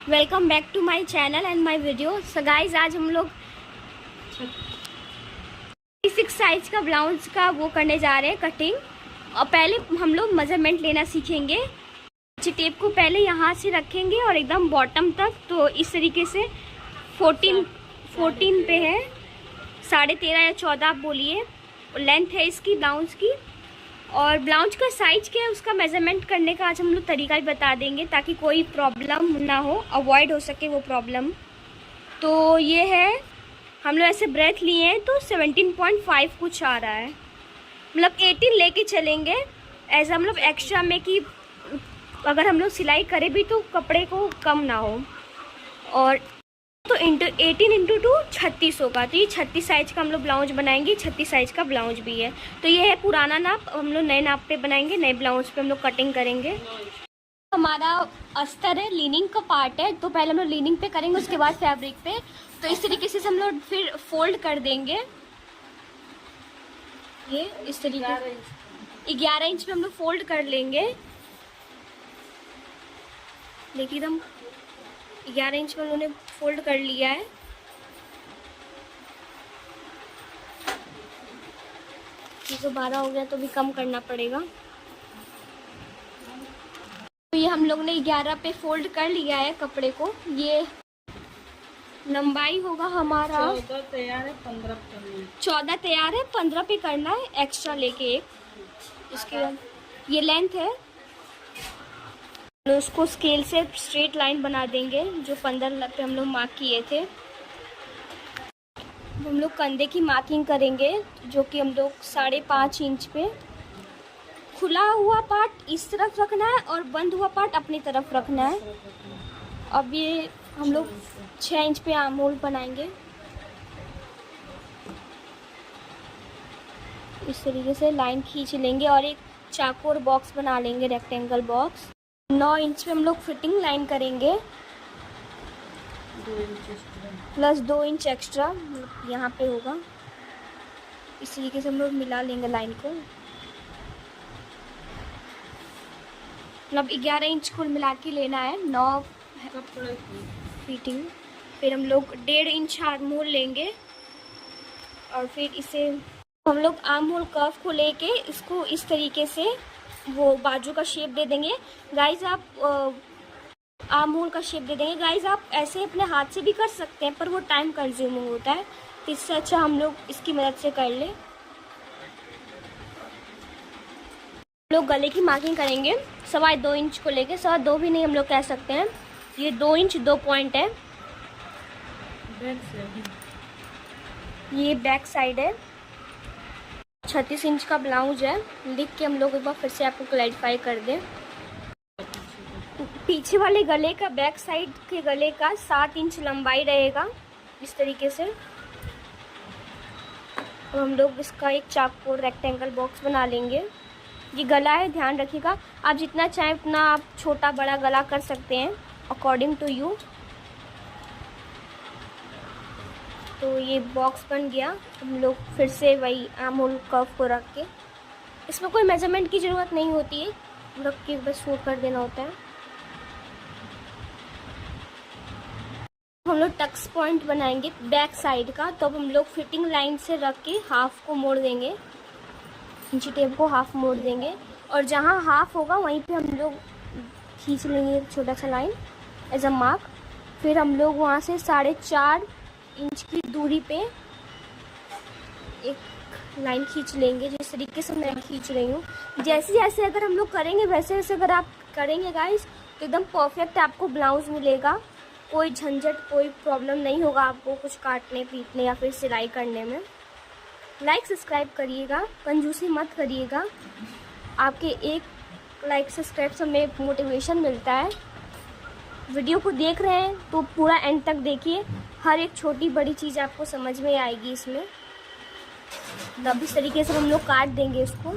Welcome back to my channel and my video. So guys, आज हम लोग 36 size का ब्लाउज का वो करने जा रहे हैं कटिंग। और पहले हम लोग मेजरमेंट लेना सीखेंगे। टेप को पहले यहाँ से रखेंगे और एकदम बॉटम तक, तो इस तरीके से 14 पे है, 13.5 या 14 आप बोलिए लेंथ है इसकी ब्लाउज की। और ब्लाउज का साइज क्या है उसका मेजरमेंट करने का आज हम लोग तरीका भी बता देंगे, ताकि कोई प्रॉब्लम ना हो, अवॉइड हो सके वो प्रॉब्लम। तो ये है, हम लोग ऐसे ब्रेथ लिए हैं तो 17.5 कुछ आ रहा है, मतलब 18 लेके चलेंगे एज हम लोग एक्स्ट्रा में, कि अगर हम लोग सिलाई करें भी तो कपड़े को कम ना हो। और तो 18 इंटू 2 36 होगा, तो ये 36 साइज का हम लोग ब्लाउज बनाएंगे। 36 साइज का ब्लाउज भी है, तो ये है पुराना नाप, हम लोग नए नाप पे बनाएंगे, नए ब्लाउज पे हम लोग कटिंग करेंगे। हमारा अस्तर है, लीनिंग का पार्ट है, तो पहले हम लोग लीनिंग पे करेंगे, उसके बाद फैब्रिक पे। तो इस तरीके से हम लोग फिर फोल्ड कर देंगे, ये इस तरीके से 11 इंच पे हम लोग फोल्ड कर लेंगे। देखिए एकदम 11 इंच में उन्होंने फोल्ड कर लिया है। ये तो 12 हो गया, तो भी कम करना पड़ेगा। तो ये हम लोग ने 11 पे फोल्ड कर लिया है कपड़े को। ये लंबाई होगा हमारा 14 तैयार है, 15 करना है। 14 तैयार है, 15 पे करना है एक्स्ट्रा लेके एक। इसके बाद ये लेंथ है, तो उसको स्केल से स्ट्रेट लाइन बना देंगे, जो 15 पे हम लोग मार्क किए थे। हम लोग कंधे की मार्किंग करेंगे, जो कि हम लोग 5.5 इंच पे। खुला हुआ पार्ट इस तरफ रखना है और बंद हुआ पार्ट अपनी तरफ रखना है। अब ये हम लोग 6 इंच पे आर्म होल बनाएंगे, इस तरीके से लाइन खींच लेंगे और एक चाकोर बॉक्स बना लेंगे, रेक्टेंगल बॉक्स। 9 इंच पे हम लोग फिटिंग लाइन करेंगे, 2 inch extra plus 2 inch extra यहाँ पे होगा। इस तरीके से हम लोग मिला लेंगे लाइन को, मतलब 11 इंच कुल मिला के लेना है। 9 कपड़े की फिटिंग, फिर हम लोग 1.5 इंच आर्म होल लेंगे, और फिर इसे हम लोग आर्म होल कर्व को लेके इसको इस तरीके से वो बाजू का शेप दे देंगे। गाइज आप आर्म होल का शेप दे देंगे। गाइज आप ऐसे अपने हाथ से भी कर सकते हैं, पर वो टाइम कंज्यूमिंग होता है, तो इससे अच्छा हम लोग इसकी मदद से कर ले। हम लोग गले की मार्किंग करेंगे 2.25 इंच को लेके, 2.25 भी नहीं हम लोग कह सकते हैं, ये 2 इंच 2 पॉइंट है। बैक से ये बैक साइड है, 36 इंच का ब्लाउज है। लिख के हम लोग एक बार फिर से आपको क्लैरिफाई कर दें। पीछे वाले गले का, बैक साइड के गले का 7 इंच लंबाई रहेगा, इस तरीके से। और हम लोग इसका एक चाकू रेक्टेंगल बॉक्स बना लेंगे। ये गला है, ध्यान रखिएगा, आप जितना चाहें उतना आप छोटा बड़ा गला कर सकते हैं, अकॉर्डिंग टू यू। तो ये बॉक्स बन गया। हम लोग फिर से वही आर्म होल कर्व को रख के, इसमें कोई मेजरमेंट की ज़रूरत नहीं होती है, रख के बस शो कर देना होता है। हम लोग टक्स पॉइंट बनाएंगे बैक साइड का, तो अब हम लोग फिटिंग लाइन से रख के हाफ को मोड़ देंगे, इंची टेप को हाफ मोड़ देंगे, और जहाँ हाफ होगा वहीं पे हम लोग खींच लेंगे एक छोटा सा लाइन एज अ मार्क। फिर हम लोग वहाँ से 4.5 इंच की दूरी पे एक लाइन खींच लेंगे, जिस तरीके से मैं खींच रही हूँ। जैसे जैसे अगर हम लोग करेंगे वैसे वैसे अगर आप करेंगे गाइस, तो एकदम परफेक्ट आपको ब्लाउज मिलेगा। कोई झंझट, कोई प्रॉब्लम नहीं होगा आपको कुछ काटने पीटने या फिर सिलाई करने में। लाइक सब्सक्राइब करिएगा, कंजूसी मत करिएगा। आपके एक लाइक सब्सक्राइब से हमें मोटिवेशन मिलता है। वीडियो को देख रहे हैं तो पूरा एंड तक देखिए, हर एक छोटी बड़ी चीज़ आपको समझ में आएगी इसमें। तब इस तरीके से हम लोग काट देंगे इसको।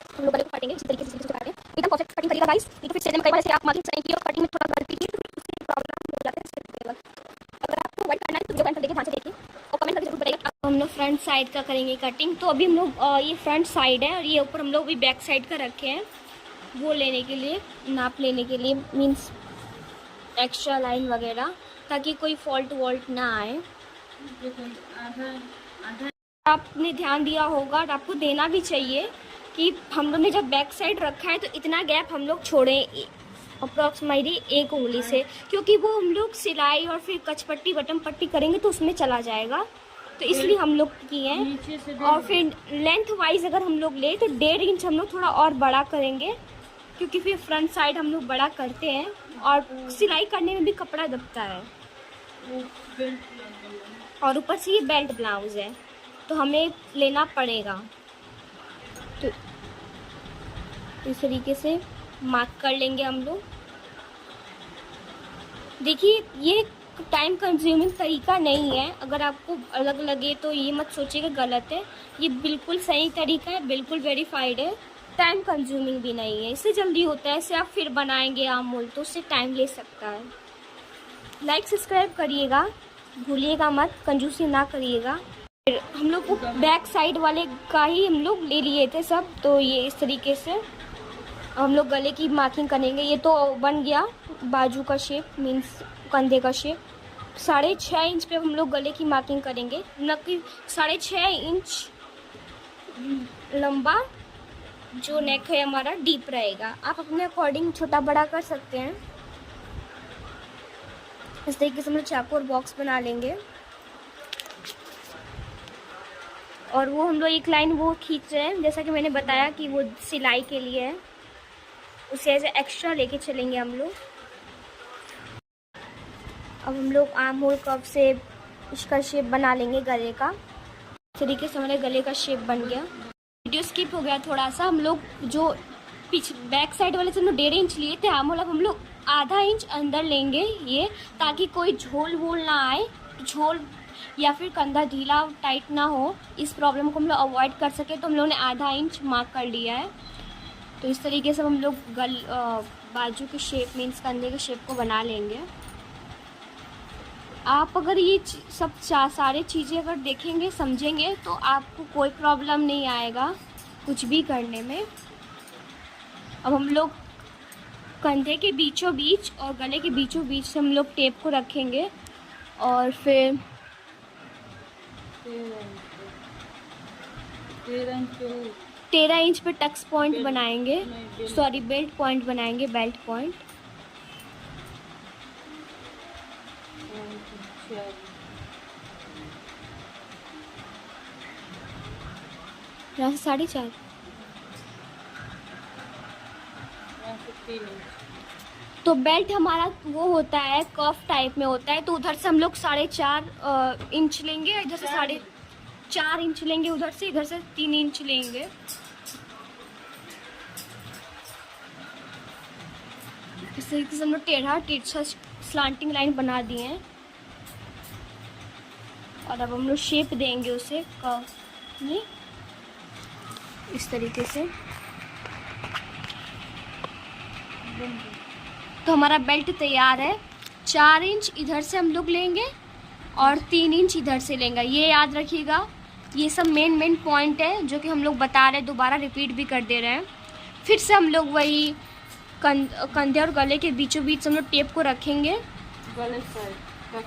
हम लोग गले को काटेंगे इस तरीके से काटें, एकदम परफेक्ट कटिंग करिएगा गाइस। नहीं तो फिर सेम कई बार ऐसे आप मार्किंग करेंगे और कटिंग में थोड़ा गलती की तो उससे प्रॉब्लम हो जाता है। अगर आपको व्हाइट करना है तो वीडियो को एंड तक देखिए, ध्यान से देखिए और कमेंट करके जरूर बताइएगा। अब हम लोग फ्रंट साइड का करेंगे कटिंग। तो अभी हम लोग ये फ्रंट साइड है और ये ऊपर हम लोग भी बैक साइड का रखे हैं वो लेने के लिए, नाप लेने के लिए, मीन्स एक्स्ट्रा लाइन वगैरह, ताकि कोई फॉल्ट वॉल्ट ना आए। आधा आधा आपने ध्यान दिया होगा और आपको देना भी चाहिए कि हम लोग ने जब बैक साइड रखा है तो इतना गैप हम लोग छोड़ें अप्रॉक्सीमेटली 1 उंगली से, क्योंकि वो हम लोग सिलाई और फिर कचपट्टी बटन पट्टी करेंगे तो उसमें चला जाएगा, तो इसलिए हम लोग किए हैं। नीचे से और फिर लेंथ वाइज अगर हम लोग ले तो 1.5 इंच हम लोग थोड़ा और बड़ा करेंगे, क्योंकि फिर फ्रंट साइड हम लोग बड़ा करते हैं और सिलाई करने में भी कपड़ा दबता है। वो बेल्ट और ऊपर से ये बेल्ट ब्लाउज है तो हमें लेना पड़ेगा। तो इस तरीके से मार्क कर लेंगे हम लोग। देखिए ये टाइम कंज्यूमिंग तरीका नहीं है, अगर आपको अलग लगे तो ये मत सोचिएगा गलत है, ये बिल्कुल सही तरीका है, बिल्कुल वेरीफाइड है, टाइम कंज्यूमिंग भी नहीं है, इससे जल्दी होता है। इससे आप फिर बनाएंगे आमूल तो उससे टाइम ले सकता है। लाइक सब्सक्राइब करिएगा, भूलिएगा मत, कंजूसी ना करिएगा। फिर हम लोग को बैक साइड वाले का ही हम लोग ले लिए थे सब, तो ये इस तरीके से हम लोग गले की मार्किंग करेंगे। ये तो बन गया बाजू का शेप, मीन्स कंधे का शेप। 6.5 इंच पे हम लोग गले की मार्किंग करेंगे, न कि 6.5 इंच लंबा जो नेक है हमारा डीप रहेगा। आप अपने अकॉर्डिंग छोटा बड़ा कर सकते हैं। इस तरीके से हम लोग चाकू और बॉक्स बना लेंगे और वो हम लोग एक लाइन वो खींच रहे हैं, जैसा कि मैंने बताया कि वो सिलाई के लिए है, उसे ऐसे एक्स्ट्रा लेके चलेंगे हम लोग। अब हम लोग आर्म होल कर्व से इसका शेप बना लेंगे गले का। इस तरीके से हमारे गले का शेप बन गया। वीडियो स्किप हो गया थोड़ा सा, हम लोग जो पीछे बैक साइड वाले से हम लोग 1.5 इंच लिए थे आर्म होल, अब हम लोग आधा इंच अंदर लेंगे ये, ताकि कोई झोल वोल ना आए, झोल या फिर कंधा ढीला टाइट ना हो, इस प्रॉब्लम को हम लोग अवॉइड कर सके। तो हम लोगों ने आधा इंच मार्क कर लिया है। तो इस तरीके से हम लोग बाजू के शेप मीन्स कंधे के शेप को बना लेंगे। आप अगर ये सब सारे चीज़ें अगर देखेंगे समझेंगे तो आपको कोई प्रॉब्लम नहीं आएगा कुछ भी करने में। अब हम लोग कंधे के बीचों बीच और गले के बीचों बीच से हम लोग टेप को रखेंगे और फिर 13 इंच पे टक्स पॉइंट बनाएंगे, सॉरी बेल्ट पॉइंट बनाएंगे, बेल्ट पॉइंट। यहाँ से 4.5 तो बेल्ट हमारा वो होता है कफ टाइप में होता है, तो उधर से हम लोग 4.5 इंच लेंगे, इधर से 4.5 इंच लेंगे, उधर से इधर से 3 इंच लेंगे। इस तरीके से हम लोग टेढ़ा तिरछा स्लांटिंग लाइन बना दिए हैं और अब हम लोग शेप देंगे उसे कर्व में इस तरीके से। तो हमारा बेल्ट तैयार है। 4 इंच इधर से हम लोग लेंगे और 3 इंच इधर से लेंगे, ये याद रखिएगा। ये सब मेन पॉइंट है जो कि हम लोग बता रहे हैं, दोबारा रिपीट भी कर दे रहे हैं। फिर से हम लोग वही कंधे और गले के बीचों बीच हम लोग टेप को रखेंगे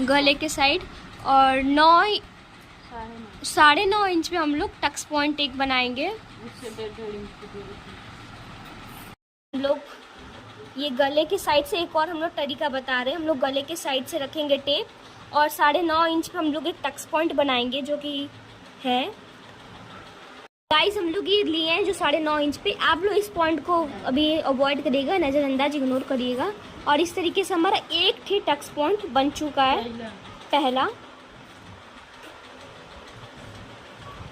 गले के साइड और 9.5 इंच पे हम लोग टक्स पॉइंट एक बनाएंगे। हम लोग ये गले के साइड से एक और हम लोग तरीका बता रहे हैं। हम लोग गले के साइड से रखेंगे टेप और 9.5 इंच पे हम लोग एक टक्स पॉइंट बनाएंगे जो कि है गाइस, हम लोग ये लिए हैं जो 9.5 इंच पे। आप लोग इस पॉइंट को अभी अवॉइड करिएगा, नज़रअंदाज इग्नोर करिएगा। और इस तरीके से हमारा एक ही टक्स पॉइंट बन चुका है पहला।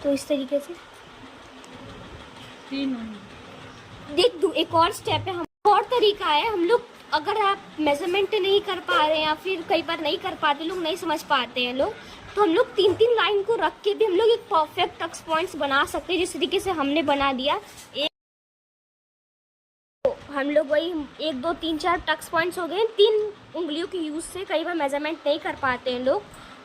तो इस तरीके से देख दो, एक और स्टेप है, हम और तरीका है। हम लोग अगर आप मेजरमेंट नहीं कर पा रहे हैं या फिर कई बार नहीं कर पाते, लोग नहीं समझ पाते हैं लोग, तो हम लोग 3 लाइन को रख के भी हम लोग एक परफेक्ट टक्स पॉइंट्स बना सकते हैं, जिस तरीके से हमने बना दिया। हम लोग वही 1 2 3 4 टक्स पॉइंट्स हो गए 3 उंगलियों के यूज से। कई बार मेजरमेंट नहीं कर पाते हैं लोग,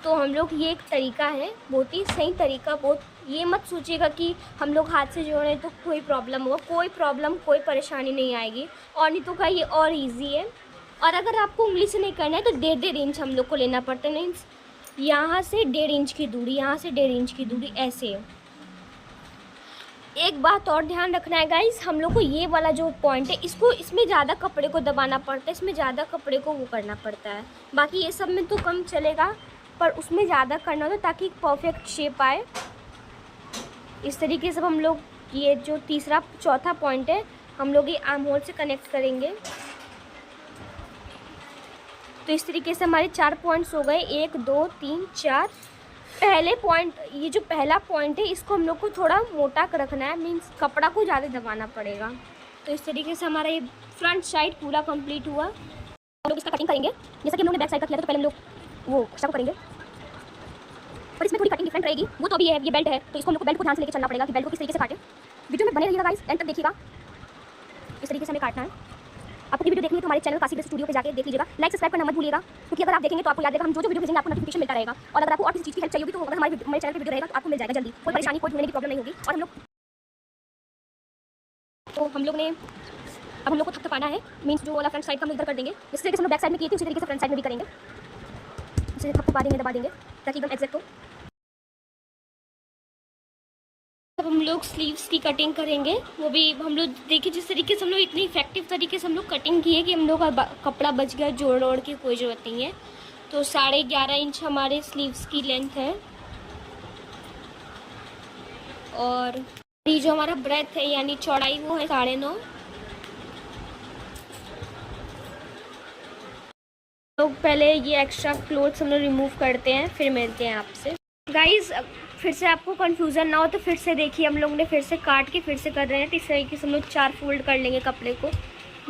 तो हम लोग ये एक तरीका है, बहुत ही सही तरीका। बहुत ये मत सोचिएगा कि हम लोग हाथ से जोड़े तो कोई प्रॉब्लम होगा, कोई प्रॉब्लम कोई परेशानी नहीं आएगी। और नहीं तो का ये और इजी है। और अगर आपको उंगली से नहीं करना है तो 1.5 इंच हम लोग को लेना पड़ता है। मीन्स यहाँ से 1.5 इंच की दूरी, यहाँ से 1.5 इंच की दूरी, ऐसे। एक बात और ध्यान रखना है गाइस, हम लोग को ये वाला जो पॉइंट है इसको, इसमें ज़्यादा कपड़े को दबाना पड़ता है, इसमें ज़्यादा कपड़े को वो करना पड़ता है। बाकी ये सब में तो कम चलेगा, पर उसमें ज़्यादा करना होता ताकि एक परफेक्ट शेप आए। इस तरीके से हम लोग ये जो तीसरा चौथा पॉइंट है हम लोग ये आर्म होल से कनेक्ट करेंगे। तो इस तरीके से हमारे 4 पॉइंट्स हो गए, 1 2 3 4। पहले पॉइंट, ये जो पहला पॉइंट है इसको हम लोग को थोड़ा मोटा कर रखना है, मीन्स कपड़ा को ज़्यादा दबाना पड़ेगा। तो इस तरीके से हमारा ये फ्रंट साइड पूरा कंप्लीट हुआ। हम लोग इसका कटिंग करेंगे जैसा कि हम लोग ने बैक साइड का किया था। तो पहले हम लोग वो सब करेंगे, पर इसमें थोड़ी कटिंग डिफरेंट रहेगी। वो तो अभी है, ये बेल्ट है तो इसको हम लोग को बेल्ट को ध्यान से लेकर चलना पड़ेगा कि बेल्ट को किस तरीके से काटें। वीडियो में बने रहिएगा गाइस, एंड तक देखिएगा। इस तरीके से हमें काटना है। आपको वीडियो देखनी है तो हमारे चैनल काशी स्टूडियो पे जाके देख लीजिएगा। लाइक सब्सक्राइब करना मत भूलिएगा, क्योंकि अगर आप देखेंगे तो आपको याद रहेगा, हम जो वीडियो भेजेंगे आपको नोटिफिकेशन मिलता रहेगा। और अगर आपको और किसी चीज़ की हेल्प चाहिए होगी तो अगर हमारे चैनल पे वीडियो रहेगा तो आपको मिल जाएगा जल्दी। कोई परेशानी, कोई ढूंढने की प्रॉब्लम नहीं होगी। और हम लोग ने अब हम लोग को थपथपाना है, मीन्स जो वाला फ्रंट साइड का हम इधर कर देंगे। जिस तरीके से हम लोग बैक साइड में किए थे उसी तरीके से फ्रंट साइड में भी करेंगे। इसे थपथपा देंगे, दबा देंगे ताकि एकदम एग्जैक्ट हो। अब हम लोग स्लीव्स की कटिंग करेंगे, वो भी हम लोग देखिए जिस तरीके से हम लोग इतनी इफेक्टिव तरीके से हम लोग कटिंग किए कि हम लोग का कपड़ा बच गया, जोड़ ओड़ की कोई ज़रूरत नहीं है। तो 11.5 इंच हमारे स्लीव्स की लेंथ है। और ये जो हमारा ब्रेथ है यानी चौड़ाई वो है 9.5। लोग पहले ये एक्स्ट्रा क्लोथ्स हम लोग रिमूव करते हैं, फिर मिलते हैं आपसे। गाइज फिर से आपको कंफ्यूजन ना हो तो फिर से देखिए, हम लोग ने फिर से काट के फिर से कर रहे हैं। तो इस तरीके से हम लोग 4 फोल्ड कर लेंगे कपड़े को।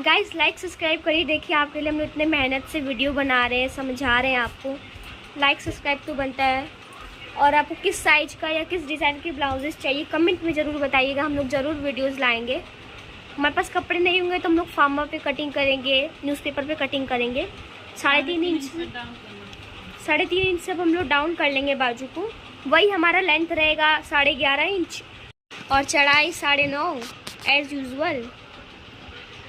गाइज लाइक सब्सक्राइब करिए, देखिए आपके लिए हम लोग इतने मेहनत से वीडियो बना रहे हैं, समझा रहे हैं आपको। लाइक सब्सक्राइब तो बनता है। और आपको किस साइज का या किस डिज़ाइन के ब्लाउजेस चाहिए कमेंट में ज़रूर बताइएगा, हम लोग ज़रूर वीडियोज़ लाएँगे। हमारे पास कपड़े नहीं होंगे तो हम लोग फार्मा पे कटिंग करेंगे, न्यूज़पेपर पे कटिंग करेंगे। 3.5 इंच से अब हम लोग डाउन कर लेंगे बाजू को। वही हमारा लेंथ रहेगा 11.5 इंच और चढ़ाई 9.5 एज यूजुअल।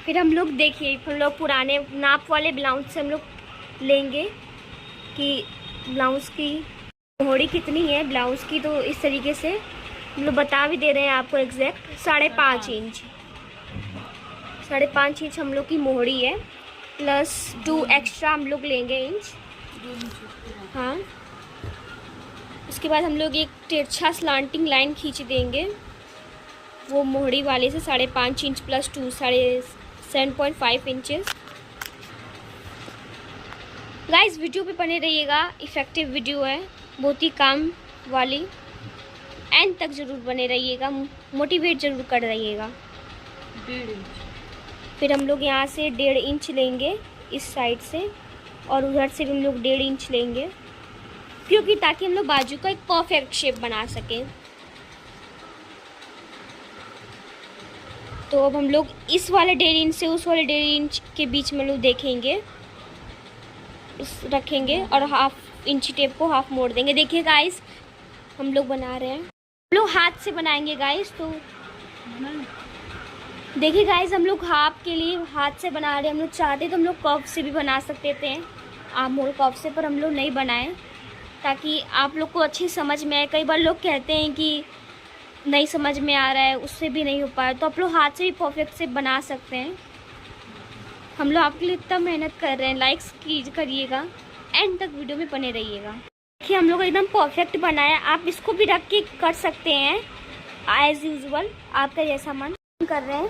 फिर हम लोग देखिए, हम लोग पुराने नाप वाले ब्लाउज से हम लोग लेंगे कि ब्लाउज़ की मोहरी कितनी है ब्लाउज़ की। तो इस तरीके से हम लोग बता भी दे रहे हैं आपको एग्जैक्ट 5.5 इंच। 5.5 इंच हम लोग की मोहरी है, प्लस 2 एक्स्ट्रा हम लोग लेंगे इंच। हाँ, उसके बाद हम लोग एक तिरछा स्लांटिंग लाइन खींच देंगे वो मोहरी वाले से 5.5 inch plus 2 7.5 inches. Guys video पे बने रहिएगा, इफ़ेक्टिव वीडियो है, बहुत ही काम वाली। एंड तक ज़रूर बने रहिएगा, मोटिवेट ज़रूर कर रहिएगा। 1.5 इंच। फिर हम लोग यहाँ से 1.5 इंच लेंगे इस साइड से, और उधर से भी हम लोग 1.5 इंच लेंगे, क्योंकि ताकि हम लोग बाजू का एक परफेक्ट शेप बना सकें। तो अब हम लोग इस वाले 1.5 इंच से उस वाले 1.5 इंच के बीच में लोग देखेंगे, इस रखेंगे और 1/2 इंच टेप को हाफ मोड़ देंगे। देखिए गाइस हम लोग बना रहे हैं, हम लोग हाथ से बनाएंगे गाइस। तो देखिए गाइस हम लोग हाफ के लिए हाथ से बना रहे हैं। हम लोग चाहते तो हम लोग कर्व से भी बना सकते थे, आर्म होल कर्व से, पर हम लोग नहीं बनाए ताकि आप लोग को अच्छी समझ में आए। कई बार लोग कहते हैं कि नहीं समझ में आ रहा है, उससे भी नहीं हो पाया, तो आप लोग हाथ से भी परफेक्ट से बना सकते हैं। हम लोग आपके लिए इतना मेहनत कर रहे हैं, लाइक्स करिएगा, एंड तक वीडियो में बने रहिएगा। देखिए हम लोग एकदम परफेक्ट बनाया। आप इसको भी रख के कर सकते हैं एज यूजुअल, आपका जैसा मन कर रहे हैं।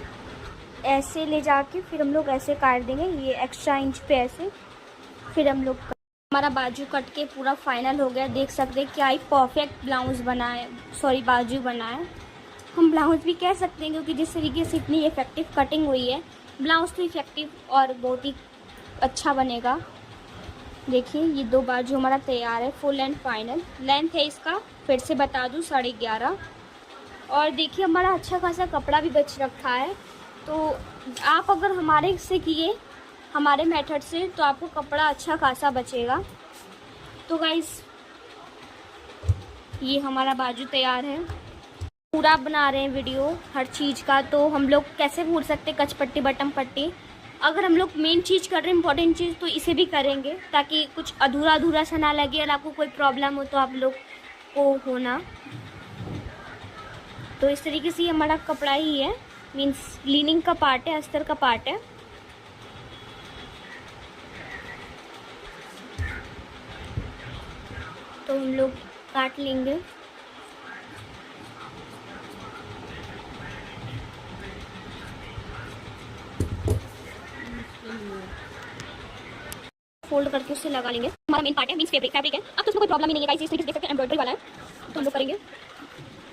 ऐसे ले जाके फिर हम लोग ऐसे काट देंगे ये एक्स्ट्रा इंच पे ऐसे। फिर हम लोग हमारा बाजू कट के पूरा फाइनल हो गया। देख सकते हैं क्या ही परफेक्ट ब्लाउज बना है, सॉरी बाजू बना है। हम ब्लाउज भी कह सकते हैं क्योंकि जिस तरीके से इतनी इफेक्टिव कटिंग हुई है, ब्लाउज तो इफेक्टिव और बहुत ही अच्छा बनेगा। देखिए ये 2 बाजू हमारा तैयार है, फुल एंड फाइनल। लेंथ है इसका फिर से बता दूँ 11.5। और देखिए हमारा अच्छा खासा कपड़ा भी बच रखा है। तो आप अगर हमारे से किए, हमारे मेथड से, तो आपको कपड़ा अच्छा खासा बचेगा। तो गाइस ये हमारा बाजू तैयार है। पूरा बना रहे हैं वीडियो हर चीज़ का, तो हम लोग कैसे भूल सकते कच पट्टी बटन पट्टी। अगर हम लोग मेन चीज़ कर रहे हैं इंपॉर्टेंट चीज़, तो इसे भी करेंगे ताकि कुछ अधूरा अधूरा सा ना लगे और आपको कोई प्रॉब्लम हो तो आप लोग को होना। तो इस तरीके से हमारा कपड़ा ही है, मीन्स लीनिंग का पार्ट है, अस्तर का पार्ट है। तो हम लोग काट लेंगे। फोल्ड करके उससे लगा लेंगे। हमारा मेन पार्ट है, मीन्स फैब्रिक है। अब तो उसमें कोई प्रॉब्लम ही नहीं है गाइस। इस तरीके से देख सकते हैं एम्ब्रॉयडरी वाला है, तो हम लोग करेंगे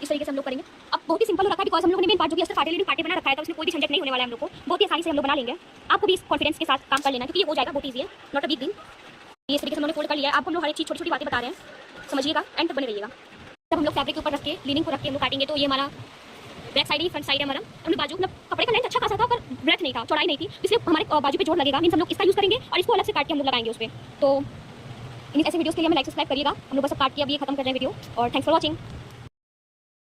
इस तरीके से। हम लोग करेंगे अब बहुत ही सिंपल हो रखा है, बिकॉज हम लोगों ने मेन पार्ट जो भी अस्तर पार्ट बना रखा है, तो उसमें कोई भी झंझट नहीं होने वाला है। हम लोग को बहुत ही आसानी से हम लोग बना लेंगे। आपको भी इस कॉन्फिडेंस के साथ काम कर लेना, क्योंकि ये हो जाएगा, बहुत ईजी है, नॉट अ बिग थिंग। ये इस तरीके से हमने फोल्ड कर लिया है। आपको हम लोग हर एक चीज़ छोटी छोटी बातें बता रहे हैं, समझिएगा, एंड तक बने रहिएगा। जब हम लोग फैब्रिक के ऊपर रख के लीनिंग को रख के हम लोग काटेंगे, तो ये हमारा बैक साइड ही फ्रंट साइड है हमारा। हमने बाजू मतलब कपड़े का लेंथ अच्छा खासा था, पर ब्रेथ नहीं था, चौड़ाई नहीं थी, इसलिए हमारे बाजू पे जोड़ लगेगा। मीन्स हम लोग इसका यूज़ करेंगे और इसको अलग से काट के हम लोग लगाएंगे उस पर। तो इन ऐसे वीडियोस के लिए हमें लाइक सब्सक्राइब करिएगा। हम लोग बस काट के अब ये खत्म कर रहे हैं वीडियो, और थैंक्स फॉर वॉचिंग।